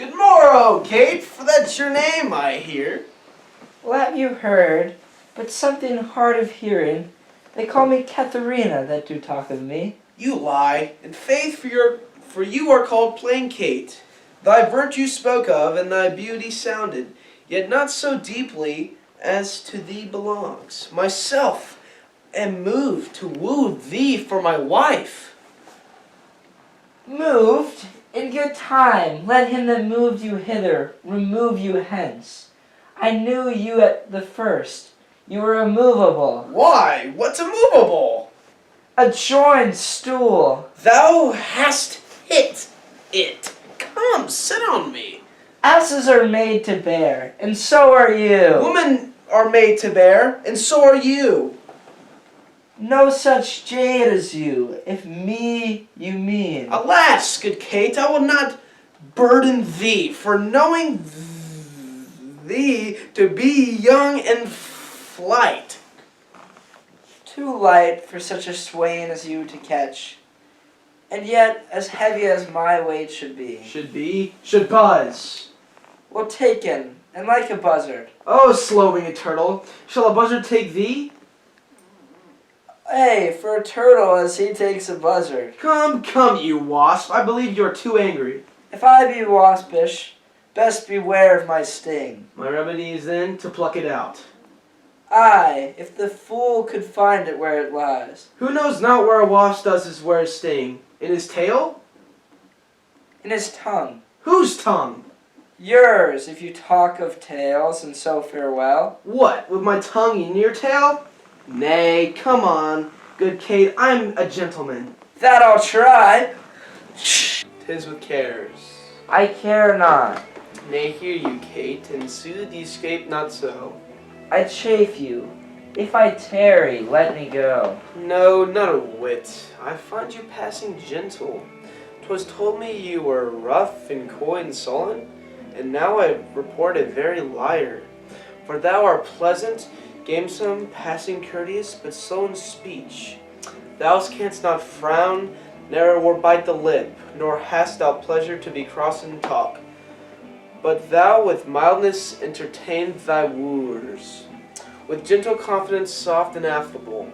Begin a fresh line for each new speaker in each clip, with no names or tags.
Good morrow, Kate, for that's your name, I hear.
Well, have you heard, but something hard of hearing. They call me Katharina that do talk of me.
You lie. In faith, for you are called plain Kate. Thy virtue spoke of, and thy beauty sounded, yet not so deeply as to thee belongs. Myself am moved to woo thee for my wife.
Moved? In good time, let him that moved you hither remove you hence. I knew you at the first. You were immovable.
Why? What's immovable?
A joined stool.
Thou hast hit it. Come, sit on me.
Asses are made to bear, and so are you.
Women are made to bear, and so are you.
No such jade as you, if me you mean.
Alas, good Kate, I will not burden thee, for knowing thee to be young in flight.
Too light for such a swain as you to catch, and yet as heavy as my weight should be.
Should buzz.
Well taken, and like a buzzard.
Oh, slow-winged turtle, shall a buzzard take thee?
Hey, for a turtle as he takes a buzzard.
Come, you wasp, I believe you are too angry.
If I be waspish, best beware of my sting.
My remedy is then to pluck it out.
Aye, if the fool could find it where it lies.
Who knows not where a wasp does his wear sting? In his tail?
In his tongue.
Whose tongue?
Yours, if you talk of tails, and so farewell.
What, with my tongue in your tail? Nay, come on, good Kate, I'm a gentleman.
That I'll try.
'Tis with cares.
I care not.
Nay, hear you, Kate, and sooth ye scape not so.
I chafe you. If I tarry, let me go.
No, not a whit. I find you passing gentle. 'Twas told me you were rough and coy and sullen, and now I report a very liar. For thou art pleasant, gamesome, passing courteous, but slow in speech. Thou canst not frown, ne'er bite the lip, nor hast thou pleasure to be cross in talk. But thou with mildness entertain thy wooers, with gentle confidence soft and affable.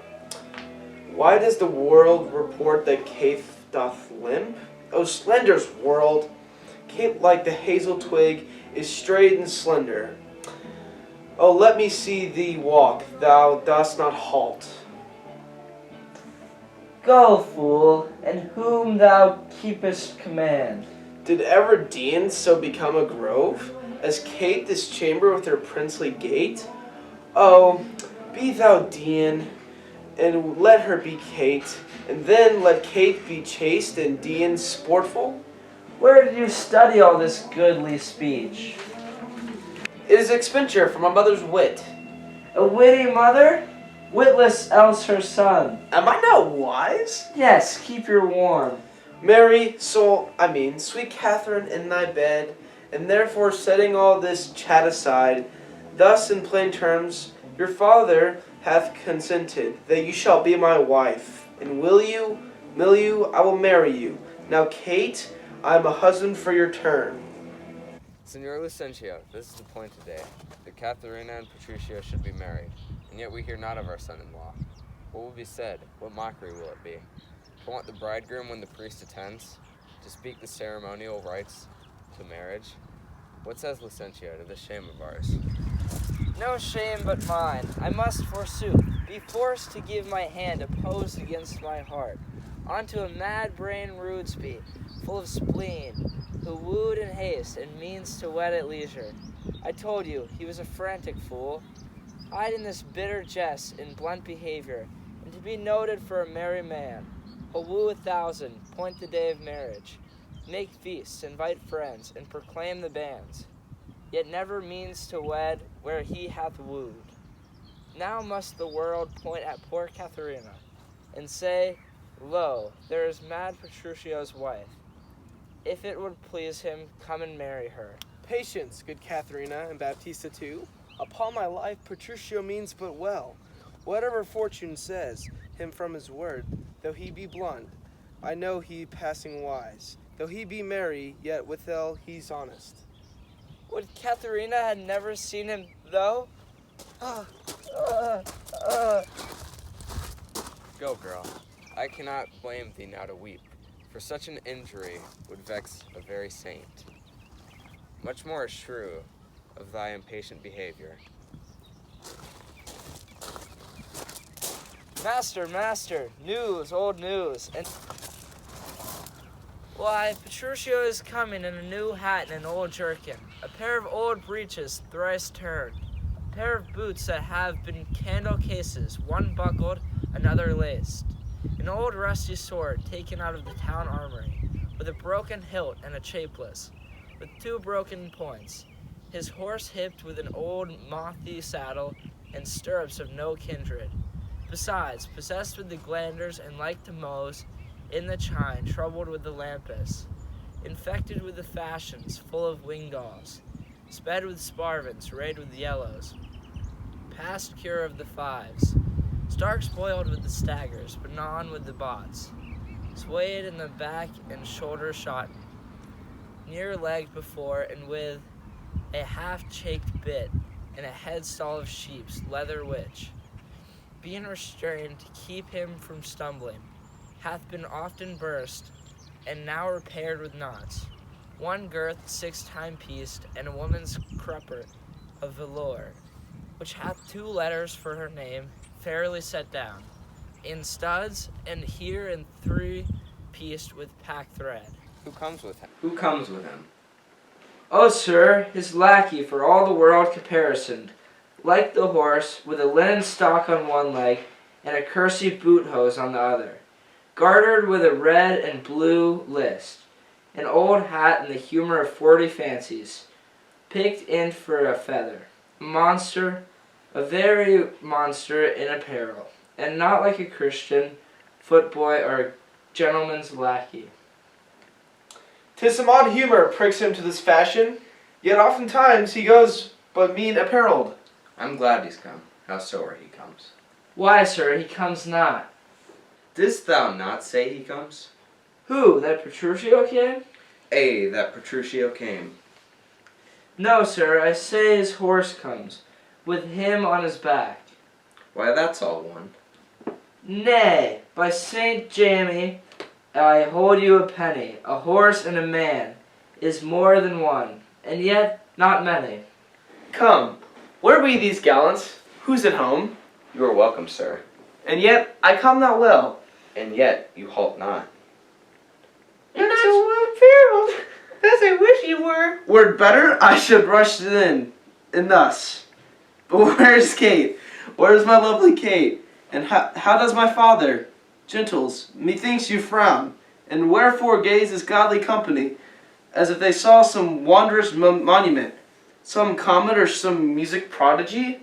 Why does the world report that Kate doth limp? O slender's world! Kate, like the hazel twig, is straight and slender. Oh, let me see thee walk, thou dost not halt.
Go, fool, and whom thou keepest command.
Did ever Dean so become a grove, as Kate this chamber with her princely gait? Oh, be thou Dean, and let her be Kate, and then let Kate be chaste and Dean sportful?
Where did you study all this goodly speech?
It is expenditure for my mother's wit.
A witty mother? Witless else her son.
Am I not wise?
Yes, keep your warm.
Mary, sweet Catherine, in thy bed, and therefore setting all this chat aside, thus in plain terms, your father hath consented that you shall be my wife, and will you, I will marry you. Now, Kate, I am a husband for your turn.
Signor Lucentio, this is the point today, that Katharina and Petruchio should be married, and yet we hear not of our son-in-law. What will be said? What mockery will it be? To want the bridegroom when the priest attends, to speak the ceremonial rites to marriage? What says Lucentio to this shame of ours?
No shame but mine. I must, forsooth, be forced to give my hand opposed against my heart, unto a mad brain rudesby, full of spleen, who wooed in haste and means to wed at leisure. I told you, he was a frantic fool, eyed in this bitter jest in blunt behavior, and to be noted for a merry man. He'll woo 1,000, point the day of marriage, make feasts, invite friends, and proclaim the banns, yet never means to wed where he hath wooed. Now must the world point at poor Katharina, and say, Lo, there is mad Petruchio's wife. If it would please him, come and marry her.
Patience, good Katharina and Baptista too. Upon my life, Petruchio means but well. Whatever fortune says him from his word, though he be blunt, I know he passing wise. Though he be merry, yet withal he's honest.
Would Katharina had never seen him, though?
Go, girl. I cannot blame thee now to weep, for such an injury would vex a very saint. Much more a shrew of thy impatient behavior.
Master, news, old news. And why, Petruchio is coming in a new hat and an old jerkin, a pair of old breeches thrice turned, a pair of boots that have been candle cases, one buckled, another laced, an old rusty sword taken out of the town armory, with a broken hilt and a chapeless, with 2 broken points, his horse hipped with an old mothy saddle and stirrups of no kindred. Besides, possessed with the glanders and like to Mose, in the chine, troubled with the lampus, infected with the fashions, full of wingdalls, sped with sparvins, rayed with yellows, past cure of the fives, stark spoiled with the staggers, but non with the bots, swayed in the back and shoulder shot, near-legged before, and with a half-chaked bit, and a headstall of sheep's leather which, being restrained to keep him from stumbling, hath been often burst, and now repaired with knots, one girth 6 time pieced, and a woman's crupper of velour, which hath 2 letters for her name, fairly set down, in studs, and here in 3 pieced with pack thread.
Who comes with him?
Who comes with him?
Oh, sir, his lackey for all the world caparisoned, like the horse, with a linen stock on one leg, and a kersey boot hose on the other, gartered with a red and blue list, an old hat in the humor of 40 fancies, picked in for a feather, a monster, a very monster in apparel, and not like a Christian, footboy, or gentleman's lackey.
'Tis some odd humor pricks him to this fashion, yet oftentimes he goes but mean apparelled.
I'm glad he's come. Howsoever he comes.
Why, sir, he comes not.
Didst thou not say he comes?
Who, that Petruchio came?
Ay, that Petruchio came.
No, sir, I say his horse comes, with him on his back.
Why, that's all one.
Nay, by Saint Jamie, I hold you a penny, a horse and a man is more than one, and yet not many.
Come, where be these gallants? Who's at home?
You are welcome, sir.
And yet I come not well.
And yet you halt not.
You're not so well apparelled, as I wish you were. Were it better, I should rush in thus. But where's Kate? Where's my lovely Kate? And how does my father? Gentles, methinks you frown, and wherefore gaze this godly company, as if they saw some wondrous monument, some comet or some music prodigy?